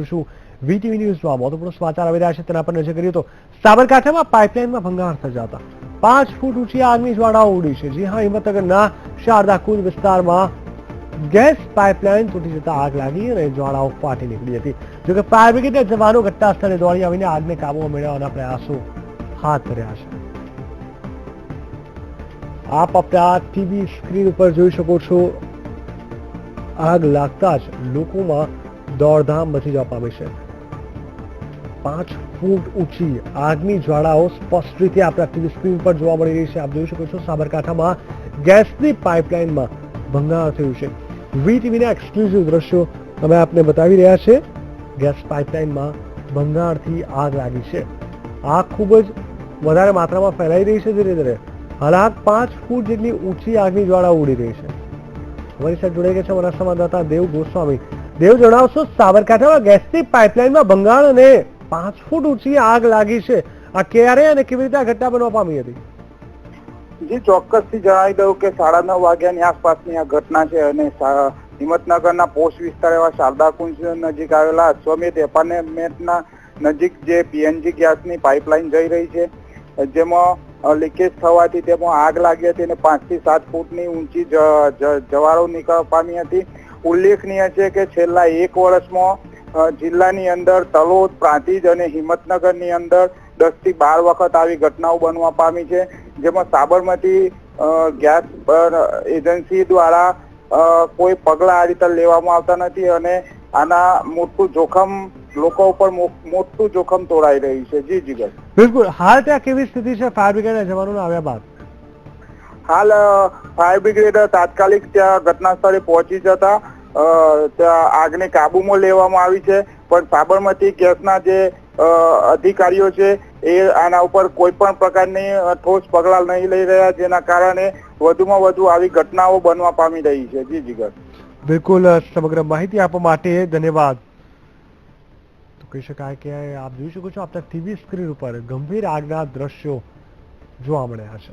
કરીશું વીટીવી ન્યૂઝમાં મહત્વપૂર્ણ સમાચાર આવી રહ્યા છે તેના પર નજર કરીએ તો સાબરકાંઠામાં પાઇપલાઇનમાં ભંગાણ સર્જાતા 5 ફૂટ ઊંચી આગની જ્વાળાઓ ઉડી છે। જી હા, હિંમતનગરના શારદા કુંજ વિસ્તારમાં ગેસ પાઇપલાઇન તૂટી જતા આગ લાગી અને જ્વાળાઓ ફાટી નીકળી હતી। જોકે ફાયર બ્રિગેડના જવાનો ઘટના સ્થળે દોડી આવીને આગને કાબૂમાં મેળવવાના પ્રયાસો હાથ ધર્યા છે। આપ આપણા ટીવી સ્ક્રીન ઉપર જોઈ શકો છો, આગ લાગતા જ લોકોમાં દોડધામ મચી જવા પામી છે। 5 ફૂટ ઊંચી આગની જ્વાળાઓ સ્પષ્ટ રીતે આપણા ટીવી સ્ક્રીન પર જોવા મળી રહી છે। આપ જોઈ શકો છો, સાબરકાંઠામાં ગેસની પાઇપલાઇનમાં ભંગાણ થયું છે। વીટીવીના એક્સક્લુઝિવ દ્રશ્યો અમે આપને બતાવી રહ્યા છે। ગેસ પાઇપલાઇનમાં ભંગાણથી આગ લાગી છે। આગ ખૂબ જ વધારે માત્રામાં ફેલાઈ રહી છે ધીરે ધીરે। હાલ આગ 5 ફૂટ જેટલી ઊંચી આગની જ્વાળા ઉડી રહી છે। અમારી સાથે જોડાઈ ગયા છે અમારા સંવાદદાતા દેવ ગોસ્વામી। દેવ, જણાવશો, સાબરકાંઠામાં ગેસની પાઇપલાઇનમાં ભંગાણ અને 5 ફૂટ ઊંચી આગ લાગી છે, આ ક્યારે અને કેવી રીતે આ ઘટના બનવા પામી હતી? જી, ચોક્કસથી જણાવી દઉં કે 9:30 વાગ્યાની આસપાસની આ ઘટના છે અને હિંમતનગરના પોસ્ટ વિસ્તાર એવા શારદા કુંજ નજીક આવેલા અશ્વમેધ એપાર્ટમેન્ટના નજીક જે પીએનજી ગેસની પાઇપલાઇન જઈ રહી છે, જેમાં લીકેજ થવાથી તેમાં આગ લાગી હતી અને 5 થી 7 ફૂટની ઊંચી જ્વાળાઓ નીકળવા પામી હતી। ઉલ્લેખનીય છે કે છેલ્લા 1 વર્ષમાં જિલ્લાની અંદર તલોદ, પ્રાંતિજ અને હિંમતનગરની અંદર 10 થી 12 વખત આવી ઘટનાઓ બનવા પામી છે, જેમાં સાબરમતી ગેસ એજન્સી દ્વારા કોઈ પગલાં આ રીતે લેવામાં આવતા નથી અને આના મોટું જોખમ લોકો ઉપર મોટું જોખમ તોડાઈ રહ્યું છે। જી જીગર, બિલકુલ। હાલ ત્યાં કેવી સ્થિતિ છે ફાયર બ્રિગેડના જવાનોના આવ્યા બાદ? હાલ ફાયર બ્રિગેડ તાત્કાલિક ત્યાં ઘટના સ્થળે પહોંચી જતા ત્યાં આગને કાબૂમાં લેવામાં આવી છે, પણ સાબરમતી ગેસના જે અધિકારીઓ છે એ આના ઉપર કોઈ પણ પ્રકારની ઠોસ પગલાં નહીં લઈ રહ્યા, જેના કારણે વધુમાં વધુ આવી ઘટનાઓ બનવા પામી રહી છે। જી જીગર, બિલકુલ। સમગ્ર માહિતી આપવા માટે ધન્યવાદ। તો કહી શકાય કે આપ જોઈ શકો છો આપણા ટીવી સ્ક્રીન ઉપર ગંભીર આગના દ્રશ્યો જોવા મળ્યા છે।